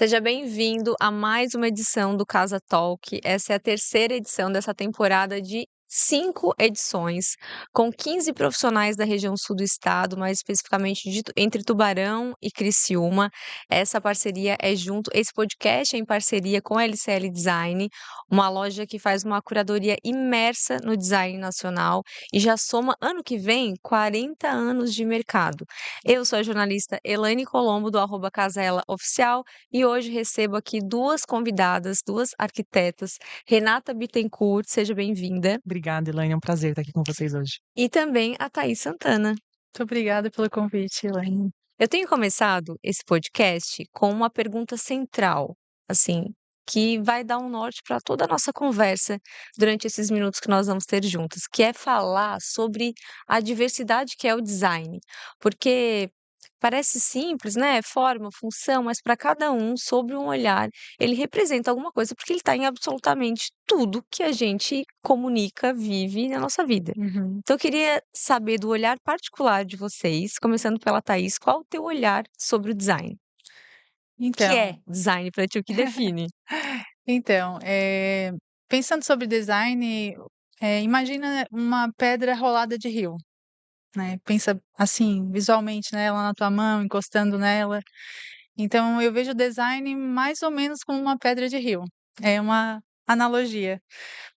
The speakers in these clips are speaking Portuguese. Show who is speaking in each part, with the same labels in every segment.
Speaker 1: Seja bem-vindo a mais uma edição do Casa Talk. Essa é a terceira edição dessa temporada de 5 edições, com 15 profissionais da região sul do estado, mais especificamente entre Tubarão e Criciúma. Essa parceria é junto, esse podcast é em parceria com a LCL Design, uma loja que faz uma curadoria imersa no design nacional e já soma, ano que vem, 40 anos de mercado. Eu sou a jornalista Elaine Colombo, do @Casaela Oficial, e hoje recebo aqui 2 convidadas, 2 arquitetas, Renata Bittencourt, seja bem-vinda,
Speaker 2: Obrigada, Elaine, é um prazer estar aqui com vocês hoje.
Speaker 1: e também a Thaís Santana.
Speaker 3: Muito obrigada pelo convite, Elaine.
Speaker 1: Eu tenho começado esse podcast com uma pergunta central, assim, que vai dar um norte para toda a nossa conversa durante esses minutos que nós vamos ter juntas, que é falar sobre a diversidade que é o design. Porque parece simples, né? Forma, função, mas para cada um, sob um olhar, ele representa alguma coisa, porque ele está em absolutamente tudo que a gente comunica, vive na nossa vida.
Speaker 3: Uhum.
Speaker 1: Então, eu queria saber do olhar particular de vocês, começando pela Thaís, qual o teu olhar sobre o design? O que é
Speaker 3: Então,
Speaker 1: design para ti? O que define?
Speaker 3: então, pensando sobre design, imagina uma pedra rolada de rio, né? Pensa assim, visualmente, né, ela na tua mão, encostando nela. Então, eu vejo o design mais ou menos como uma pedra de rio. É uma analogia.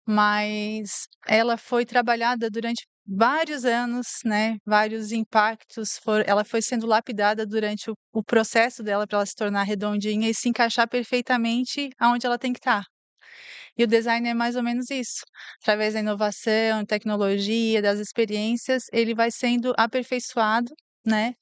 Speaker 3: Mas ela foi trabalhada durante vários anos, né, vários impactos, ela foi sendo lapidada durante o processo dela para ela se tornar redondinha e se encaixar perfeitamente aonde ela tem que estar. E o design é mais ou menos isso, através da inovação, tecnologia, das experiências, ele vai sendo aperfeiçoado, né,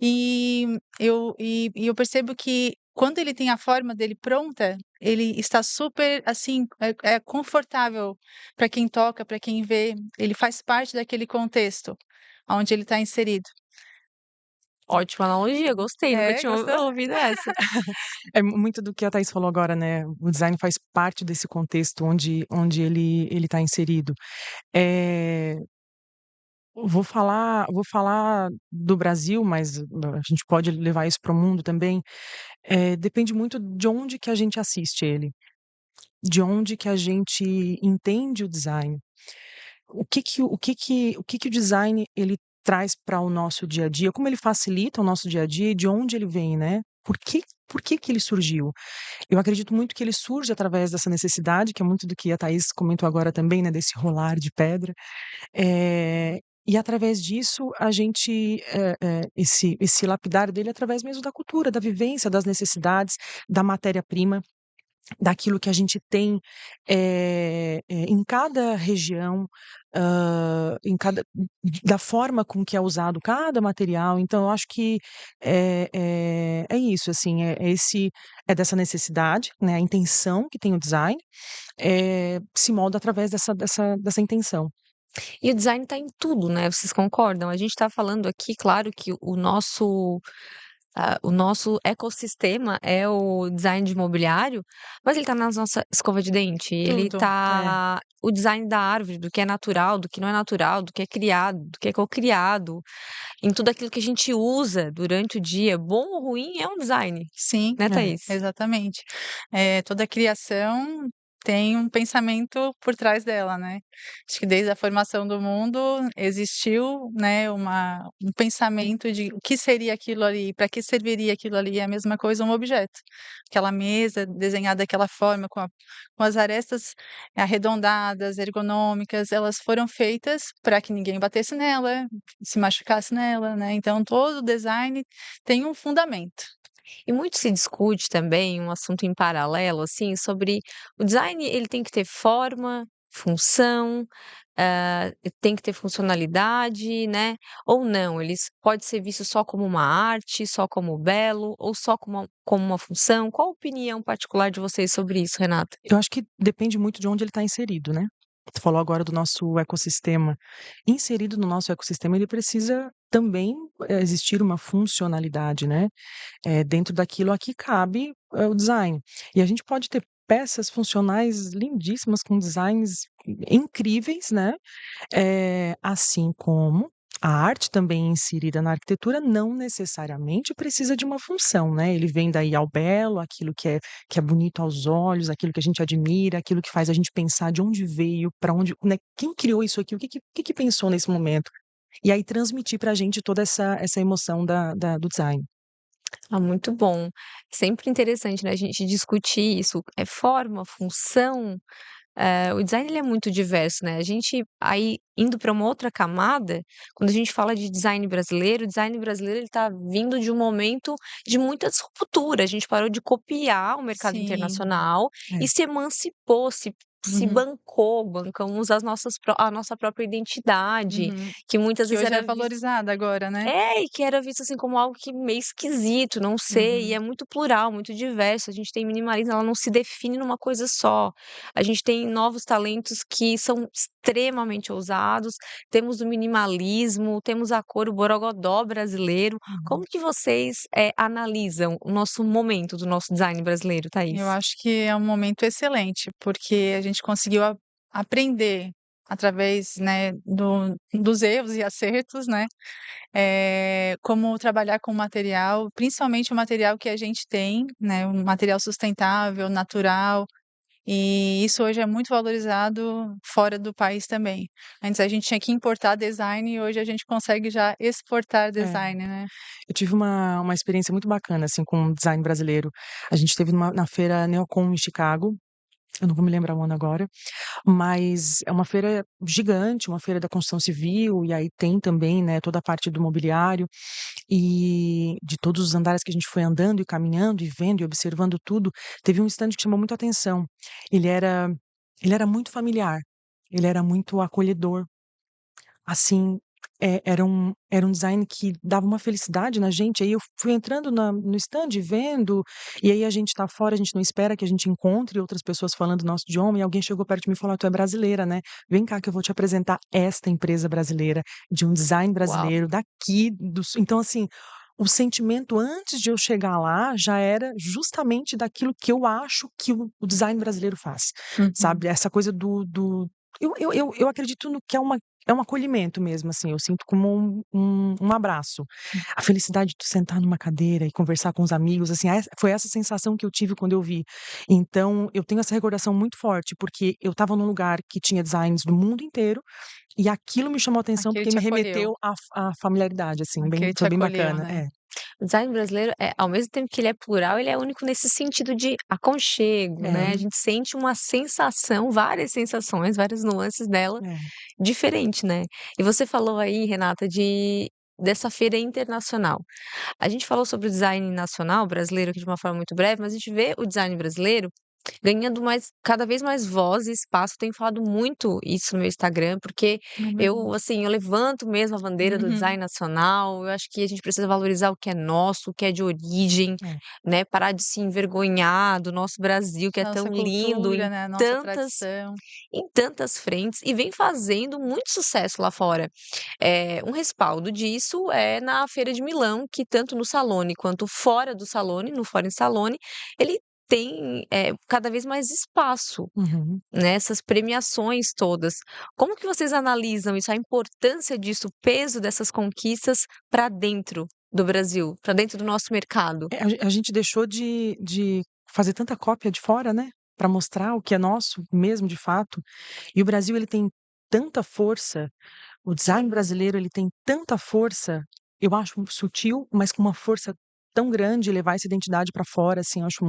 Speaker 3: e eu percebo que quando ele tem a forma dele pronta, ele está super, assim, é confortável para quem toca, para quem vê, ele faz parte daquele contexto aonde ele está inserido.
Speaker 1: Ótima analogia, gostei, nunca
Speaker 3: É,
Speaker 1: tinha
Speaker 3: gostou?
Speaker 1: ouvido essa.
Speaker 2: É muito do que a Thaís falou agora, né, o design faz parte desse contexto onde ele está inserido. Eh, vou falar do Brasil, mas a gente pode levar isso para o mundo também. Depende muito de onde que a gente assiste ele, de onde que a gente entende o design. O que que o design ele traz para o nosso dia a dia, como ele facilita o nosso dia a dia e de onde ele vem, né? Por que que ele surgiu? Eu acredito muito que ele surge através dessa necessidade, que é muito do que a Thaís comentou agora também, né, desse rolar de pedra, e através disso a gente, esse lapidar dele através mesmo da cultura, da vivência, das necessidades, da matéria-prima, daquilo que a gente tem, em cada região, em cada da forma com que é usado cada material. Então eu acho que é isso, assim, é dessa necessidade, né, a intenção que tem o design, se molda através dessa intenção.
Speaker 1: E o design está em tudo, né, vocês concordam? A gente está falando aqui, claro que o nosso ecossistema é o design de mobiliário, mas ele está na nossa escova de dente, ele
Speaker 3: Tudo,
Speaker 1: tá o design da árvore, do que é natural, do que não é natural, do que é criado, do que é cocriado, em tudo aquilo que a gente usa durante o dia, bom ou ruim, é um design,
Speaker 3: sim,
Speaker 1: né,
Speaker 2: É.
Speaker 1: Thaís?
Speaker 3: exatamente. Toda criação tem um pensamento por trás dela, né. Acho que desde a formação do mundo existiu, né, um pensamento de o que seria aquilo ali, para que serviria aquilo ali, é a mesma coisa um objeto. Aquela mesa desenhada daquela forma com as arestas arredondadas, ergonômicas, elas foram feitas para que ninguém batesse nela, se machucasse nela, né, então todo o design tem um fundamento.
Speaker 1: E muito se discute também, um assunto em paralelo, assim, sobre o design, ele tem que ter forma, função, tem que ter funcionalidade, né, ou não, eles pode ser visto só como uma arte, só como belo ou só como uma função. Qual a opinião particular de vocês sobre isso, Renata?
Speaker 2: Eu acho que depende muito de onde ele está inserido, né. Tu falou agora do nosso ecossistema. Inserido no nosso ecossistema, ele precisa também, existir uma funcionalidade, né, dentro daquilo a que cabe, o design. E a gente pode ter peças funcionais lindíssimas com designs incríveis, né, assim como A arte também inserida na arquitetura não necessariamente precisa de uma função, né, ele vem daí ao belo, aquilo que é bonito aos olhos, aquilo que a gente admira, aquilo que faz a gente pensar de onde veio, para onde, né, quem criou isso aqui, o que pensou nesse momento, e aí transmitir pra gente toda essa emoção do design.
Speaker 1: Ah, muito bom. Sempre interessante, né, a gente discutir isso, é forma, função. O design ele é muito diverso, né, a gente aí indo para uma outra camada, quando a gente fala de design brasileiro ele tá vindo de um momento de muita disruptura, a gente parou de copiar o mercado
Speaker 3: Sim.
Speaker 1: internacional
Speaker 2: É.
Speaker 1: e se emancipou, se
Speaker 3: Uhum,
Speaker 1: bancou, bancamos a nossa própria identidade,
Speaker 3: uhum.
Speaker 1: que muitas
Speaker 3: Que
Speaker 1: vezes
Speaker 3: hoje é
Speaker 1: era vista
Speaker 3: valorizada agora, né?
Speaker 1: e que era visto, assim, como algo que meio esquisito, não sei, e
Speaker 3: Uhum.
Speaker 1: é muito plural, muito diverso, a gente tem minimalismo, ela não se define numa coisa só. A gente tem novos talentos que são extremamente ousados, temos o minimalismo, temos a cor, o borogodó brasileiro.
Speaker 2: Uhum.
Speaker 1: Como que vocês, analisam o nosso momento do nosso design brasileiro,
Speaker 3: Eu
Speaker 1: Thaís?
Speaker 3: acho que é um momento excelente, porque a gente conseguiu aprender através, né, dos erros e acertos, né, como trabalhar com material, principalmente o material que a gente tem, né, um material sustentável, natural, e isso hoje é muito valorizado fora do país também. Antes a gente tinha que importar design e hoje a gente consegue já exportar
Speaker 2: É.
Speaker 3: design, né.
Speaker 2: Eu tive uma experiência muito bacana, assim, com o design brasileiro. A gente esteve na feira Neocon em Chicago, eu não vou me lembrar o ano agora, mas é uma feira gigante, uma feira da construção civil, e aí tem também, né, toda a parte do mobiliário, e de todos os andares que a gente foi andando e caminhando e vendo e observando tudo, teve um stand que chamou muito a atenção. Ele era ele era muito familiar, ele era muito acolhedor. Assim, era um design que dava uma felicidade na gente, aí eu fui entrando no stand vendo, e aí a gente tá fora, a gente não espera que a gente encontre outras pessoas falando o nosso idioma, e alguém chegou perto de mim e falou: "Ah, tu é brasileira, né? Vem cá que eu vou te apresentar esta empresa brasileira, de um design
Speaker 1: Uau!
Speaker 2: brasileiro, daqui do sul". Então assim, o sentimento antes de eu chegar lá, já era justamente daquilo que eu acho que o design brasileiro faz,
Speaker 3: Uhum.
Speaker 2: sabe, essa coisa do eu acredito no que é um acolhimento mesmo, assim, eu sinto como um abraço. A felicidade de tu sentar numa cadeira e conversar com os amigos, assim, foi essa sensação que eu tive quando eu vi. Então, eu tenho essa recordação muito forte, porque eu estava num lugar que tinha designs do mundo inteiro, e aquilo me chamou a atenção,
Speaker 3: Aquele
Speaker 2: porque
Speaker 3: te
Speaker 2: me
Speaker 3: acolheu,
Speaker 2: remeteu à familiaridade, assim,
Speaker 3: aquele te
Speaker 2: foi bem
Speaker 3: acolheu,
Speaker 2: bacana.
Speaker 3: né.
Speaker 2: É,
Speaker 1: O design brasileiro ao mesmo tempo que ele é plural, ele é único nesse sentido de aconchego, né, a
Speaker 2: é,
Speaker 1: gente sente uma sensação, várias sensações, várias nuances dela
Speaker 2: é.
Speaker 1: diferente, né. E você falou aí, Renata, dessa feira internacional. A gente falou sobre o design nacional brasileiro aqui de uma forma muito breve, mas a gente vê o design brasileiro ganhando cada vez mais voz e espaço. Eu tenho falado muito isso no meu Instagram, porque
Speaker 3: Uhum.
Speaker 1: assim, eu levanto mesmo a bandeira do
Speaker 3: Uhum.
Speaker 1: design nacional. Eu acho que a gente precisa valorizar o que é nosso, o que é de origem,
Speaker 2: É.
Speaker 1: né, parar de se envergonhar do nosso Brasil, que é
Speaker 3: Nossa
Speaker 1: tão lindo
Speaker 3: cultura, né, nossa tradição.
Speaker 1: em tantas frentes e vem fazendo muito sucesso lá fora. Um respaldo disso é na Feira de Milão, que tanto no Salone quanto fora do Salone, no Foreign Salone, ele tem, cada vez mais espaço,
Speaker 2: Uhum.
Speaker 1: né, essas premiações todas. Como que vocês analisam isso, a importância disso, o peso dessas conquistas para dentro do Brasil, para dentro do nosso mercado?
Speaker 2: A gente deixou de fazer tanta cópia de fora, né, para mostrar o que é nosso mesmo de fato, e o Brasil ele tem tanta força, o design brasileiro ele tem tanta força, eu acho sutil, mas com uma força tão grande, levar essa identidade para fora, assim, eu acho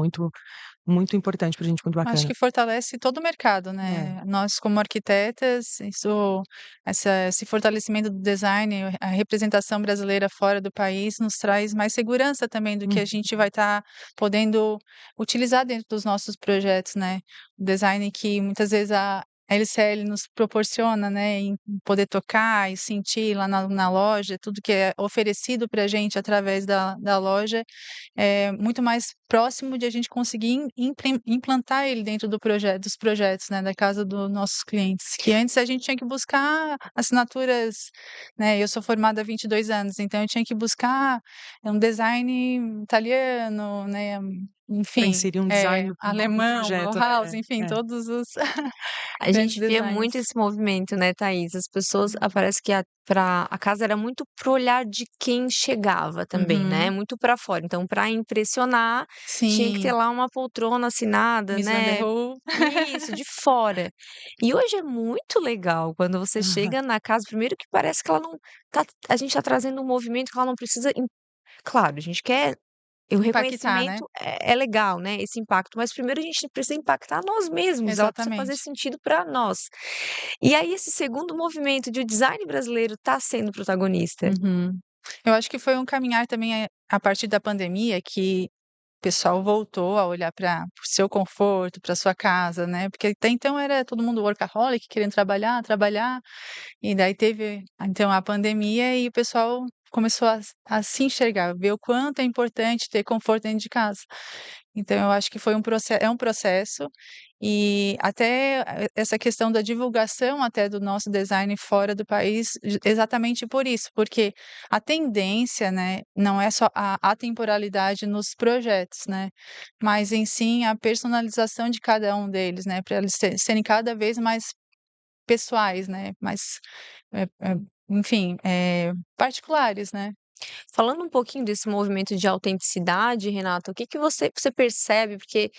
Speaker 2: muito importante pra gente, muito
Speaker 3: Acho
Speaker 2: bacana.
Speaker 3: que fortalece todo o mercado,
Speaker 2: É,
Speaker 3: né. Nós como arquitetas, esse fortalecimento do design, a representação brasileira fora do país nos traz mais segurança também do que a
Speaker 2: hum,
Speaker 3: gente vai estar podendo utilizar dentro dos nossos projetos, né. O design que muitas vezes a LCL nos proporciona, né, em poder tocar e sentir lá na loja, tudo que é oferecido pra gente através da loja, é muito mais próximo de a gente conseguir implantar ele dentro dos projetos, né, da casa dos nossos clientes, que antes a gente tinha que buscar assinaturas, né, eu sou formada há 22 anos, então eu tinha que buscar um design italiano, né,
Speaker 2: Para
Speaker 3: enfim,
Speaker 2: inserir um design no
Speaker 3: alemão,
Speaker 2: projeto,
Speaker 3: Bauhaus,
Speaker 2: né.
Speaker 3: enfim,
Speaker 2: É.
Speaker 3: todos os
Speaker 1: A
Speaker 3: grandes
Speaker 1: gente via
Speaker 3: designers.
Speaker 1: muito esse movimento, né, Thaís? As pessoas,
Speaker 3: Uhum.
Speaker 1: parece que a casa era muito pro olhar de quem chegava também, né,
Speaker 3: Uhum.
Speaker 1: muito para fora. Então, para impressionar, tinha que ter
Speaker 3: Sim,
Speaker 1: lá uma poltrona assinada,
Speaker 3: Miss Van der
Speaker 1: né.
Speaker 3: Rohe.
Speaker 1: Isso, de fora. E hoje é muito legal quando você
Speaker 2: Aham.
Speaker 1: chega na casa, primeiro que parece que ela não tá, a gente tá trazendo um movimento que ela não precisa, claro, a gente quer o
Speaker 3: Impactar, né?
Speaker 1: reconhecimento, é legal, né, esse impacto, mas primeiro a gente precisa impactar nós mesmos, ela precisa fazer
Speaker 3: Exatamente.
Speaker 1: sentido para nós. E aí esse segundo movimento de o design brasileiro tá sendo protagonista.
Speaker 3: Uhum. Eu acho que foi um caminhar também, a partir da pandemia, que o pessoal voltou a olhar para o seu conforto, para sua casa, né, porque até então era todo mundo workaholic, querendo trabalhar, trabalhar, e daí teve, então, a pandemia e o pessoal começou a se enxergar, ver o quanto é importante ter conforto dentro de casa. Então eu acho que foi um processo, e até essa questão da divulgação até do nosso design fora do país, exatamente por isso, porque a tendência, né, não é só a atemporalidade nos projetos, né, mas em sim a personalização de cada um deles, né, para eles serem cada vez mais pessoais, né, mais, enfim, particulares, né.
Speaker 1: Falando um pouquinho desse movimento de autenticidade, Renata, o que que você percebe? Porque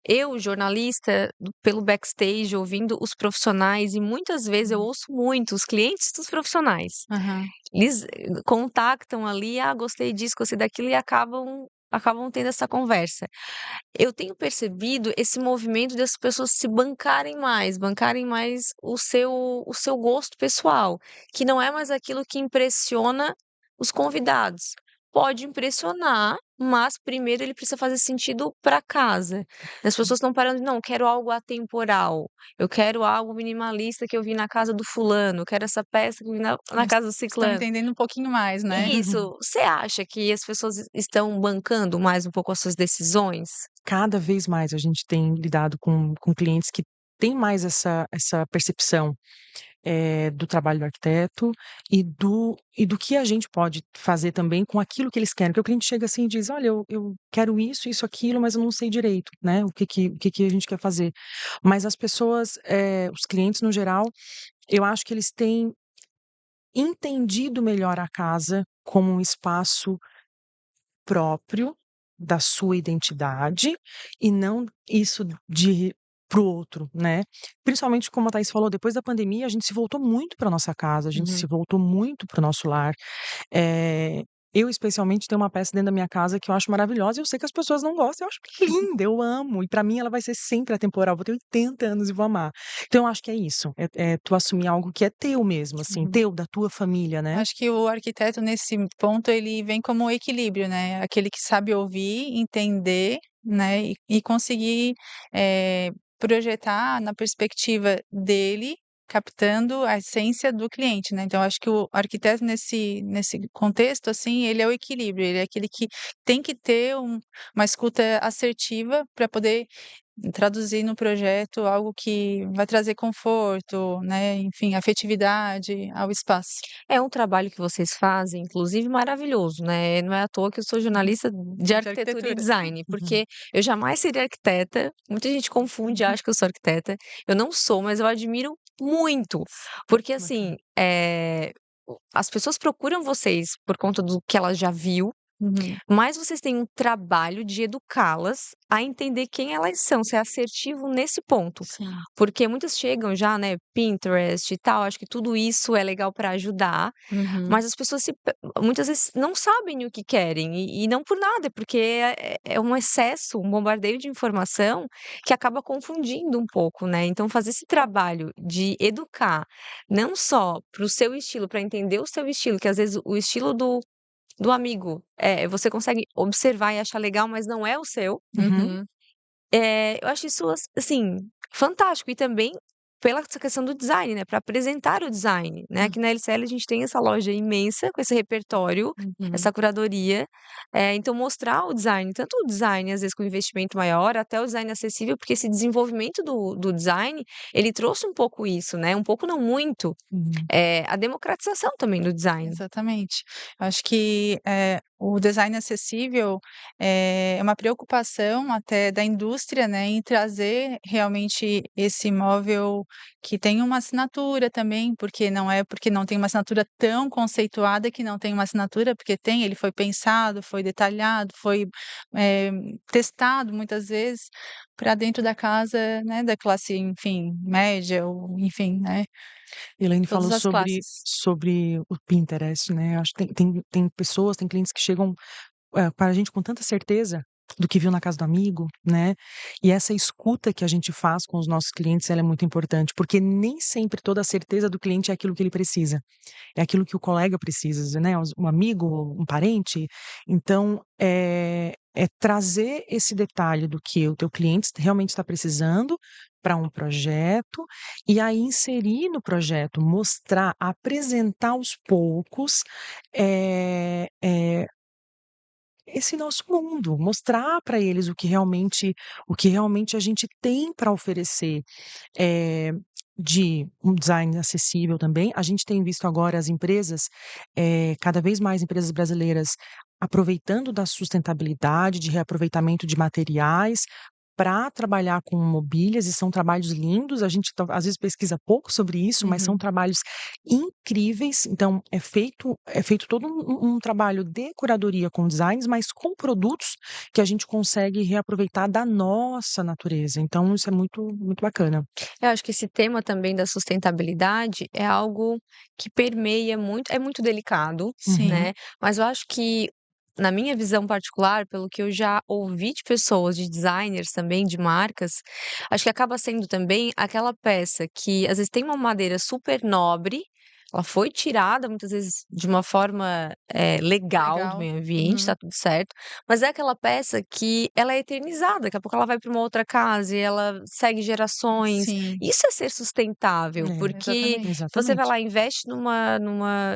Speaker 1: eu, jornalista, pelo backstage, ouvindo os profissionais, e muitas vezes eu
Speaker 3: Uhum.
Speaker 1: ouço muito os clientes dos profissionais.
Speaker 3: Aham.
Speaker 1: Eles contactam ali: "Ah, gostei disso, gostei daquilo", e acabam tendo essa conversa. Eu tenho percebido esse movimento das pessoas se bancarem mais o seu gosto pessoal, que não é mais aquilo que impressiona os convidados. Pode impressionar, mas primeiro ele precisa fazer sentido para casa. As pessoas estão parando, "Não, quero algo atemporal, eu quero algo minimalista que eu vi na casa do fulano, eu quero essa peça que eu vi na
Speaker 3: Eles
Speaker 1: casa do
Speaker 3: estão
Speaker 1: ciclano".
Speaker 3: entendendo um pouquinho mais, né.
Speaker 1: Isso, você acha que as pessoas estão bancando mais um pouco as suas decisões?
Speaker 2: Cada vez mais a gente tem lidado com clientes que têm mais essa percepção, do trabalho do arquiteto e do que a gente pode fazer também com aquilo que eles querem, porque o cliente chega assim e diz: "Olha, eu quero isso, aquilo, mas eu não sei direito, né, o que a gente quer fazer". Mas as pessoas, os clientes no geral, eu acho que eles têm entendido melhor a casa como um espaço próprio da sua identidade, e não isso de para o outro, né. Principalmente como a Thaís falou, depois da pandemia a gente se voltou muito para nossa casa, a gente se
Speaker 3: Uhum.
Speaker 2: voltou muito para o nosso lar. Eh, eu especialmente tenho uma peça dentro da minha casa que eu acho maravilhosa e eu sei que as pessoas não gostam, eu acho linda, eu amo, e para mim ela vai ser sempre atemporal, vou ter 80 anos e vou amar. Então eu acho que é isso, é tu assumir algo que é teu mesmo, assim,
Speaker 3: Uhum.
Speaker 2: teu, da tua família, né.
Speaker 3: Acho que o arquiteto nesse ponto ele vem como um equilíbrio, né, aquele que sabe ouvir, entender, né, e conseguir, projetar na perspectiva dele, captando a essência do cliente, né. Então acho que o arquiteto nesse contexto, assim, ele é o equilíbrio, ele é aquele que tem que ter uma escuta assertiva para poder traduzir no projeto algo que vai trazer conforto, né, enfim, afetividade ao espaço.
Speaker 1: É um trabalho que vocês fazem, inclusive, maravilhoso, né, não é à toa que eu sou
Speaker 3: Uhum.
Speaker 1: jornalista de
Speaker 3: De
Speaker 1: arquitetura e
Speaker 3: arquitetura.
Speaker 1: design,
Speaker 2: Uhum.
Speaker 1: porque eu jamais seria arquiteta, muita gente confunde e acha que eu sou arquiteta, eu não sou, mas eu admiro muito, porque assim,
Speaker 2: Bacana.
Speaker 1: as pessoas procuram vocês por conta do que elas já viu,
Speaker 3: Uhum.
Speaker 1: mas vocês têm um trabalho de educá-las a entender quem elas são, ser assertivo nesse ponto.
Speaker 3: Sim.
Speaker 1: Porque muitas chegam já, né, Pinterest e tal, acho que tudo isso é legal para ajudar,
Speaker 3: Uhum.
Speaker 1: mas as pessoas muitas vezes não sabem o que querem, e não por nada, porque é um excesso, um bombardeio de informação que acaba confundindo um pouco, né. Então fazer esse trabalho de educar, não só para o seu estilo, para entender o seu estilo, que às vezes o estilo do amigo, você consegue observar e achar legal, mas não é o seu.
Speaker 2: Uhum.
Speaker 3: Uhum.
Speaker 1: Eu acho isso assim, fantástico. E também pela essa questão do design, né, para apresentar o design, né.
Speaker 3: Hum.
Speaker 1: Aqui na LCL a gente tem essa loja imensa com esse repertório,
Speaker 3: Uhum.
Speaker 1: essa curadoria, então mostrar o design, tanto o design às vezes com investimento maior, até o design acessível, porque esse desenvolvimento do design, ele trouxe um pouco isso, né, um pouco não muito,
Speaker 2: Uhum.
Speaker 1: a democratização também do design.
Speaker 3: Exatamente. Acho que, o design acessível é uma preocupação até da indústria, né, em trazer realmente esse móvel que tem uma assinatura também, porque não tem uma assinatura tão conceituada que não tem uma assinatura, porque tem, ele foi pensado, foi detalhado, foi eh, testado muitas vezes para dentro da casa, né, da classe, enfim, média ou enfim, né,
Speaker 2: Elaine
Speaker 3: todas
Speaker 2: falou
Speaker 3: as classes.
Speaker 2: sobre o Pinterest, né, acho que tem pessoas, tem clientes que chegam, para a gente com tanta certeza do que viu na casa do amigo, né, e essa escuta que a gente faz com os nossos clientes, ela é muito importante, porque nem sempre toda a certeza do cliente é aquilo que ele precisa. É aquilo que o colega precisa, né, um amigo, um parente. Então, é trazer esse detalhe do que o teu cliente realmente está precisando para um projeto, e aí inserir no projeto, mostrar, apresentar aos poucos, eh eh, esse nosso mundo, mostrar para eles o que realmente a gente tem para oferecer eh, de um design acessível também. A gente tem visto agora as empresas, cada vez mais empresas brasileiras aproveitando da sustentabilidade, de reaproveitamento de materiais, para trabalhar com mobílias, e são trabalhos lindos. A gente às vezes pesquisa pouco sobre isso, mas são
Speaker 3: Uhum.
Speaker 2: trabalhos incríveis. Então é feito todo um trabalho de curadoria com designs, mas com produtos que a gente consegue reaproveitar da nossa natureza. Então isso é muito muito bacana.
Speaker 1: Eu acho que esse tema também da sustentabilidade é algo que permeia muito, é muito delicado,
Speaker 2: Uhum.
Speaker 3: Sim.
Speaker 1: né, mas eu acho que, na minha visão particular, pelo que eu já ouvi de pessoas, de designers também, de marcas, acho que acaba sendo também aquela peça que às vezes tem uma madeira super nobre, ela foi tirada muitas vezes de uma forma, legal do
Speaker 3: Legal.
Speaker 1: meio ambiente, tá
Speaker 3: Uhum.
Speaker 1: tudo certo, mas é aquela peça que ela é eternizada, daqui a pouco ela vai para uma outra casa e ela segue gerações.
Speaker 3: Sim,
Speaker 1: Isso é ser sustentável,
Speaker 2: É,
Speaker 1: porque
Speaker 3: exatamente.
Speaker 1: você vai
Speaker 2: exatamente.
Speaker 1: lá, investe numa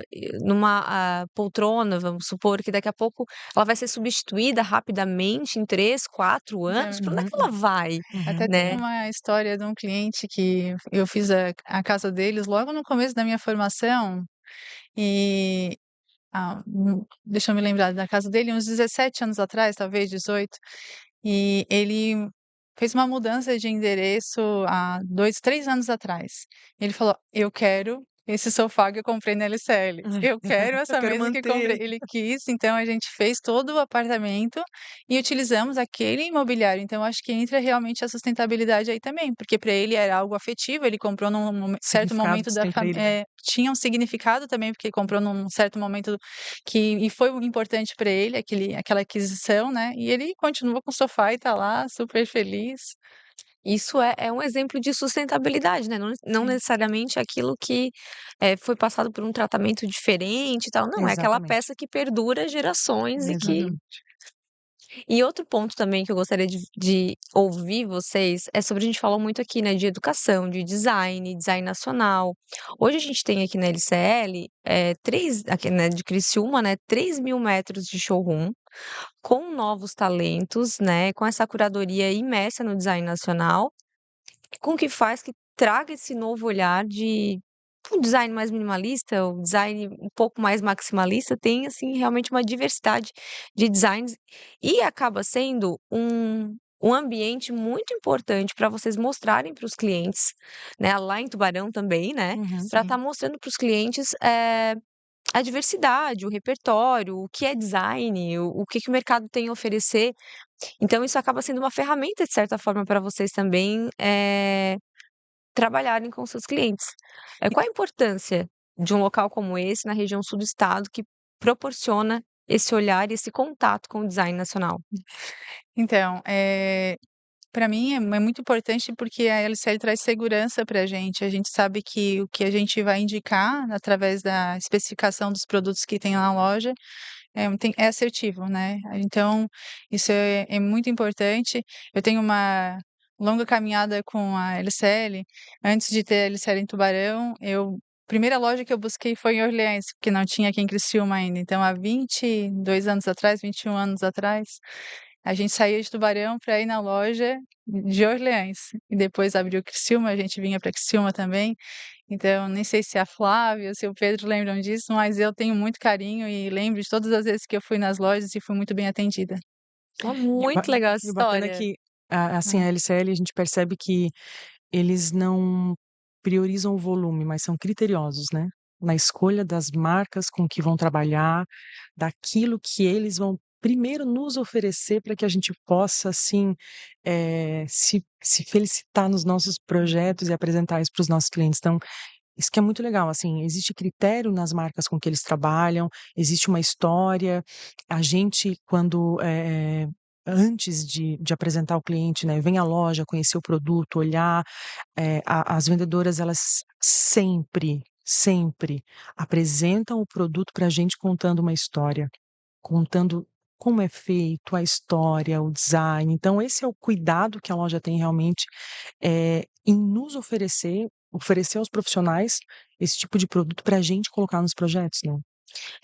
Speaker 1: poltrona, vamos supor que daqui a pouco ela vai ser substituída rapidamente em 3, 4 anos,
Speaker 3: É.
Speaker 1: para onde é
Speaker 2: Uhum,
Speaker 1: que ela vai,
Speaker 3: Até
Speaker 2: uhum.
Speaker 3: tem
Speaker 1: né?
Speaker 3: uma história de um cliente que eu fiz a casa deles logo no começo da minha formação, e deixa eu me lembrar da casa dele, uns 17 anos atrás, talvez 18, e ele fez uma mudança de endereço há 2, 3 anos atrás. Ele falou: "Eu quero esse sofá que eu comprei na LCL, eu quero
Speaker 2: Eu
Speaker 3: essa
Speaker 2: quero
Speaker 3: mesa que eu comprei".
Speaker 2: manter.
Speaker 3: Ele quis, então a gente fez todo o apartamento e utilizamos aquele imobiliário. Então acho que entra realmente a sustentabilidade aí também, porque para ele era algo afetivo, ele comprou num certo
Speaker 2: Significado que
Speaker 3: momento
Speaker 2: isso tem para ele, né.
Speaker 3: tinha um significado também, porque comprou num certo momento e foi importante para ele aquela aquisição, né, e ele continua com o sofá e tá lá super feliz.
Speaker 1: Isso é um exemplo de sustentabilidade, né, não
Speaker 3: Sim,
Speaker 1: necessariamente aquilo que, foi passado por um tratamento diferente e tal, não, é aquela
Speaker 2: Exatamente,
Speaker 1: peça que perdura gerações e que.
Speaker 2: exatamente.
Speaker 1: E outro ponto também que eu gostaria de ouvir vocês é sobre, a gente falou muito aqui, né, de educação, de design, design nacional. Hoje a gente tem aqui na LCL, 3 aqui, né, de Criciúma, né, 3.000 metros de showroom, com novos talentos, né, com essa curadoria imersa no design nacional, com que faz que traga esse novo olhar de um design mais minimalista, o design um pouco mais maximalista, tem, assim, realmente uma diversidade de designs e acaba sendo um ambiente muito importante para vocês mostrarem para os clientes, né, lá em Tubarão também, né,
Speaker 2: Uhum.
Speaker 1: para estar
Speaker 3: sim.
Speaker 1: mostrando para os clientes, a diversidade, o repertório, o que é design, o que que o mercado tem a oferecer. Então isso acaba sendo uma ferramenta, de certa forma, para vocês também, trabalharem com seus clientes. Qual a importância de um local como esse na região sul do estado que proporciona esse olhar e esse contato com o design nacional?
Speaker 3: Então, para mim é muito importante, porque a LCL traz segurança para a gente sabe que o que a gente vai indicar através da especificação dos produtos que tem na loja é assertivo, né. Então, isso é muito importante. Eu tenho uma longa caminhada com a LCL. Antes de ter a LCL em Tubarão, primeira loja que eu busquei foi em Orleans, porque não tinha aqui em Criciúma ainda. Então há 22 anos atrás, 21 anos atrás. A gente saía de Tubarão para ir na loja de Orleans, e depois abriu Criciúma, a gente vinha para Criciúma também. Então, nem sei se a Flávia ou se o Pedro lembram disso, mas eu tenho muito carinho e lembro de todas as vezes que eu fui nas lojas e fui muito bem atendida.
Speaker 1: Ó,
Speaker 2: E o ba
Speaker 1: muito legal essa
Speaker 2: e o bacana é
Speaker 1: história.
Speaker 2: que, assim, a LCL a gente percebe que eles não priorizam o volume, mas são criteriosos, né, na escolha das marcas com que vão trabalhar, daquilo que eles vão primeiro nos oferecer para que a gente possa, assim, se felicitar nos nossos projetos e apresentar isso para os nossos clientes. Então, isso que é muito legal, assim, existe critério nas marcas com que eles trabalham, existe uma história. A gente quando, antes de apresentar ao cliente, né, vem à loja, conhecer o produto, olhar, a as vendedoras elas sempre apresentam o produto para a gente contando uma história, contando como é feito, a história, o design. Então esse é o cuidado que a loja tem realmente, em nos oferecer aos profissionais esse tipo de produto para a gente colocar nos projetos, né.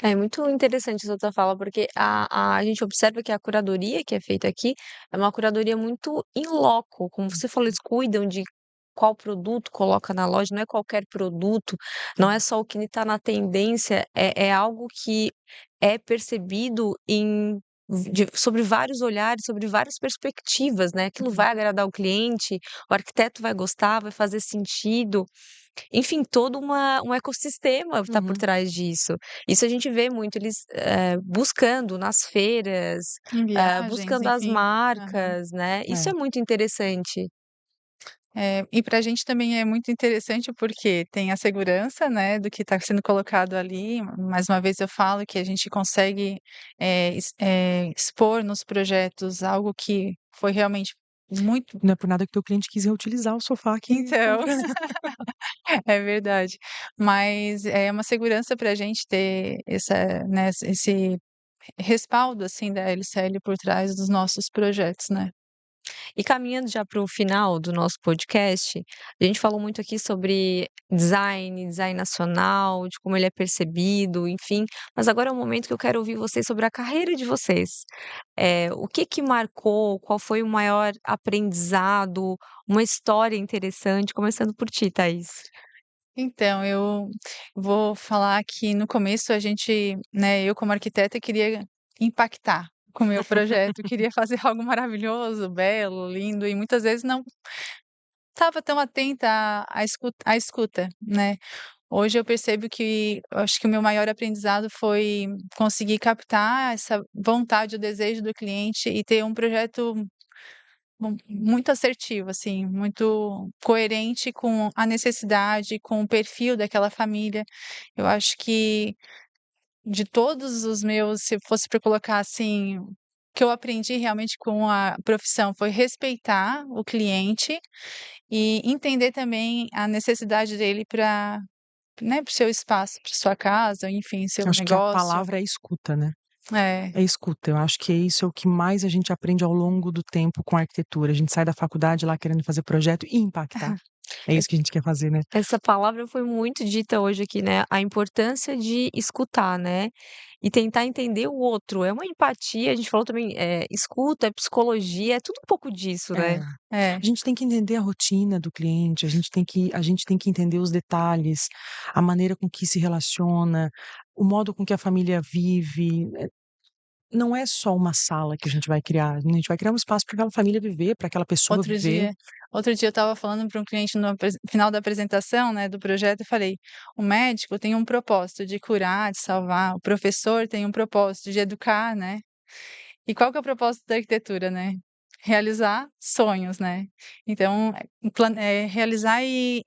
Speaker 1: É muito interessante essa tua fala, porque a gente observa que a curadoria que é feita aqui é uma curadoria muito in loco, como você falou, eles cuidam de qual produto coloca na loja, não é qualquer produto, não é só o que está na tendência, é algo que é percebido sobre vários olhares, sobre várias perspectivas, né? Aquilo vai agradar o cliente, o arquiteto vai gostar, vai fazer sentido. Enfim, todo um ecossistema está por
Speaker 2: Uhum.
Speaker 1: trás disso. Isso a gente vê muito eles, buscando nas feiras,
Speaker 3: Em viagens,
Speaker 1: buscando as
Speaker 3: enfim. Aham.
Speaker 1: marcas, né, isso
Speaker 2: É.
Speaker 1: é muito interessante.
Speaker 3: E para a gente também é muito interessante, porque tem a segurança, né, do que está sendo colocado ali. Mais uma vez eu falo que a gente consegue, expor nos projetos algo que foi realmente muito.
Speaker 2: Não é por nada que teu cliente quis reutilizar o sofá que
Speaker 3: Então,
Speaker 2: comprou.
Speaker 3: é verdade. Mas é uma segurança para a gente ter esse respaldo, assim, da LCL por trás dos nossos projetos, né.
Speaker 1: E caminhando já para o final do nosso podcast, a gente falou muito aqui sobre design nacional, de como ele é percebido, enfim, mas agora é o momento que eu quero ouvir vocês sobre a carreira de vocês. O que que marcou, qual foi o maior aprendizado, uma história interessante, começando por ti, Thaís.
Speaker 3: Então, eu vou falar que no começo a gente, né, eu como arquiteta queria impactar com o meu projeto, queria fazer algo maravilhoso, belo, lindo, e muitas vezes não estava tão atenta à escuta, né. Hoje eu percebo que eu acho que o meu maior aprendizado foi conseguir captar essa vontade, o desejo do cliente e ter um projeto muito assertivo, assim, muito coerente com a necessidade, com o perfil daquela família. Eu acho que de todos os meus, se fosse para colocar assim, o que eu aprendi realmente com a profissão foi respeitar o cliente e entender também a necessidade dele para, né, para o seu espaço, para sua casa, enfim, seu
Speaker 2: Acho que a
Speaker 3: negócio.
Speaker 2: palavra é escuta, né.
Speaker 3: É.
Speaker 2: É escuta, eu acho que isso é o que mais a gente aprende ao longo do tempo com a arquitetura, a gente sai da faculdade lá querendo fazer projeto e impactar. É isso que a gente quer fazer, né.
Speaker 1: Essa palavra foi muito dita hoje aqui, né, a importância de escutar, né, e tentar entender o outro, é uma empatia, a gente falou também, escuta, é psicologia, é tudo um pouco disso,
Speaker 2: É.
Speaker 1: né.
Speaker 3: É.
Speaker 2: A gente tem que entender a rotina do cliente, a gente tem que entender os detalhes, a maneira com que se relaciona, o modo com que a família vive. Não é só uma sala que a gente vai criar, a gente vai criar um espaço para aquela família viver, para aquela pessoa
Speaker 3: Outro
Speaker 2: viver.
Speaker 3: dia outro dia eu estava falando para um cliente no final da apresentação, né, do projeto, eu falei: "O médico tem um propósito de curar, de salvar, o professor tem um propósito de educar, né". E qual que é o propósito da arquitetura, né? Realizar sonhos, né. Então, realizar e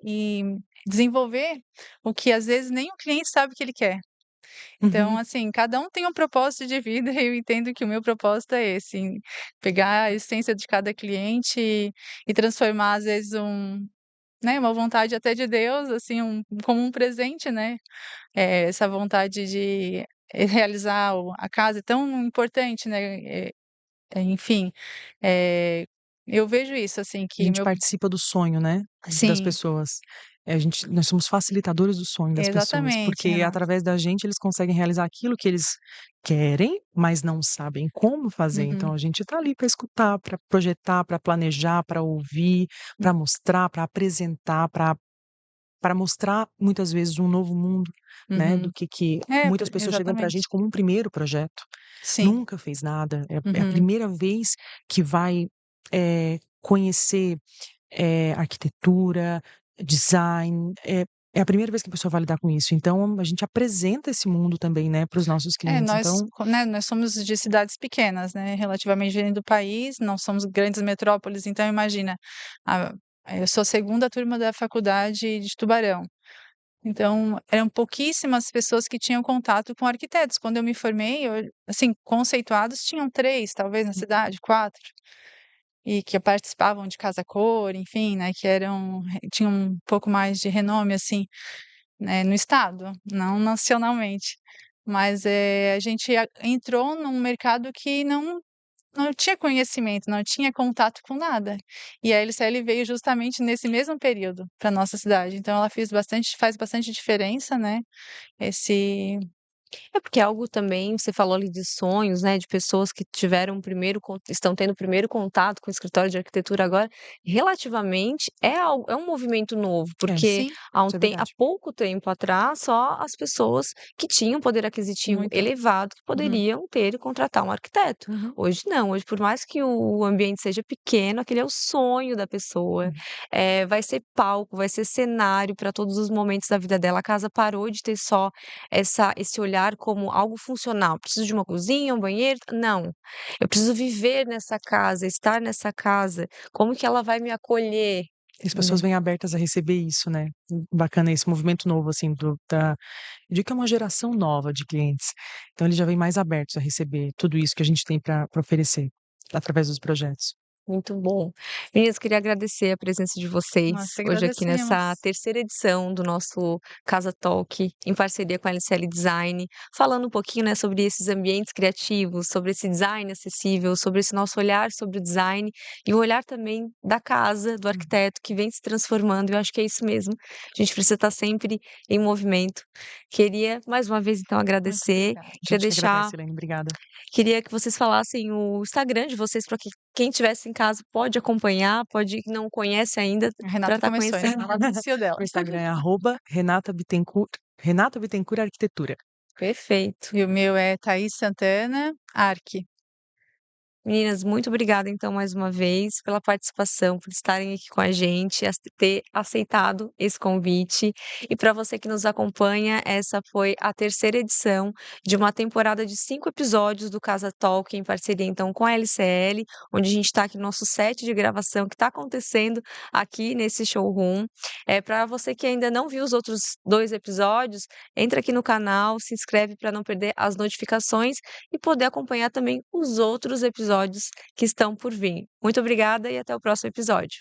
Speaker 3: desenvolver o que às vezes nem o cliente sabe que ele quer. Então,
Speaker 2: Uhum.
Speaker 3: assim, cada um tem um propósito de vida e eu entendo que o meu propósito é esse, pegar a essência de cada cliente e transformar, às vezes, né, uma vontade até de Deus, assim, como um presente, né. Essa vontade de realizar a casa é tão importante, né, enfim, eh, eu vejo isso, assim,
Speaker 2: A
Speaker 3: que
Speaker 2: gente
Speaker 3: meu.
Speaker 2: participa do sonho, né, das
Speaker 3: Sim.
Speaker 2: pessoas. nós somos facilitadores do sonho das pessoas,
Speaker 3: Exatamente,
Speaker 2: porque
Speaker 3: Renata.
Speaker 2: através da gente eles conseguem realizar aquilo que eles querem, mas não sabem como fazer. Então
Speaker 3: Uhum.
Speaker 2: a gente está ali para escutar, para projetar, para planejar, para ouvir, para mostrar, para apresentar, para mostrar muitas vezes um novo mundo, né, do
Speaker 3: Uhum.
Speaker 2: que
Speaker 3: É,
Speaker 2: muitas pessoas chegam para a gente
Speaker 3: exatamente.
Speaker 2: como um primeiro projeto,
Speaker 3: Sim.
Speaker 2: nunca fez nada, é a
Speaker 3: Uhum.
Speaker 2: primeira vez que vai, conhecer, arquitetura, design, é a primeira vez que a pessoa vai lidar com isso, então a gente apresenta esse mundo também, né, para os nossos
Speaker 3: É,
Speaker 2: clientes,
Speaker 3: nós,
Speaker 2: então
Speaker 3: né, nós somos de cidades pequenas, né, relativamente dentro do país, não somos grandes metrópoles, então imagina, a eu sou a 2ª turma da faculdade de Tubarão, então eram pouquíssimas pessoas que tinham contato com arquitetos. Quando eu me formei, eu assim, conceituados tinham 3, talvez na cidade, 4, e que participavam de Casa Cor, enfim, né, que tinham um pouco mais de renome, assim, né, no estado, não nacionalmente. Mas, a gente entrou num mercado que não tinha conhecimento, não tinha contato com nada. E a LCL veio justamente nesse mesmo período para nossa cidade, então ela faz bastante diferença, né, esse
Speaker 1: É porque é algo também, você falou ali de sonhos, né, de pessoas que tiveram o primeiro estão tendo o primeiro contato com o escritório de arquitetura agora, relativamente é um movimento novo,
Speaker 2: é,
Speaker 1: porque
Speaker 3: sim,
Speaker 2: isso é
Speaker 1: há
Speaker 2: verdade.
Speaker 1: pouco tempo atrás, só as pessoas que tinham poder aquisitivo
Speaker 3: muito.
Speaker 1: elevado que
Speaker 3: Uhum,
Speaker 1: poderiam ter e contratar um arquiteto.
Speaker 2: Uhum,
Speaker 1: Hoje não, hoje por mais que o ambiente seja pequeno, aquele é o sonho da pessoa,
Speaker 2: uhum.
Speaker 1: vai ser palco, vai ser cenário para todos os momentos da vida dela. A casa parou de ter só esse olhar como algo funcional, preciso de uma cozinha, um banheiro, não, eu preciso viver nessa casa, estar nessa casa, como que ela vai me acolher,
Speaker 2: E as pessoas
Speaker 1: né.
Speaker 2: vêm abertas a receber isso, né, bacana esse movimento novo, assim, eu digo que é uma geração nova de clientes, então eles já vêm mais abertos a receber tudo isso que a gente tem para oferecer, através dos projetos.
Speaker 1: Muito bom. Meninas, queria agradecer a presença de vocês
Speaker 3: nós que
Speaker 1: hoje aqui nessa
Speaker 3: agradecemos.
Speaker 1: terceira edição do nosso Casa Talk, em parceria com a LCL Design, falando um pouquinho, né, sobre esses ambientes criativos, sobre esse design acessível, sobre esse nosso olhar sobre o design e o olhar também da casa, do
Speaker 2: Uhum.
Speaker 1: arquiteto que vem se transformando. Eu acho que é isso mesmo. A gente precisa estar sempre em movimento. Queria mais uma vez então
Speaker 3: Muito
Speaker 1: agradecer,
Speaker 3: obrigada.
Speaker 2: A
Speaker 1: queria
Speaker 2: gente que
Speaker 1: deixar
Speaker 2: agradece, Helene, obrigada.
Speaker 1: Queria que vocês falassem o Instagram de vocês para que quem estivesse em casa pode acompanhar, pode não conhece ainda,
Speaker 3: A
Speaker 1: para
Speaker 3: Renata
Speaker 1: estar
Speaker 3: começou, hein,
Speaker 1: conhecendo.
Speaker 3: ela anunciou dela.
Speaker 2: O Instagram é @Renata Bittencourt Arquitetura.
Speaker 1: Perfeito.
Speaker 3: E o meu é Thaís Santana Arque.
Speaker 1: Meninas, muito obrigada então mais uma vez pela participação, por estarem aqui com a gente, ter aceitado esse convite. E para você que nos acompanha, essa foi a terceira edição de uma temporada de 5 episódios do Casa Talk, em parceria então com a LCL, onde a gente está aqui no nosso set de gravação que está acontecendo aqui nesse showroom. Para você que ainda não viu os outros 2 episódios, entra aqui no canal, se inscreve para não perder as notificações e poder acompanhar também os outros episódios que estão por vir. Muito obrigada e até o próximo episódio.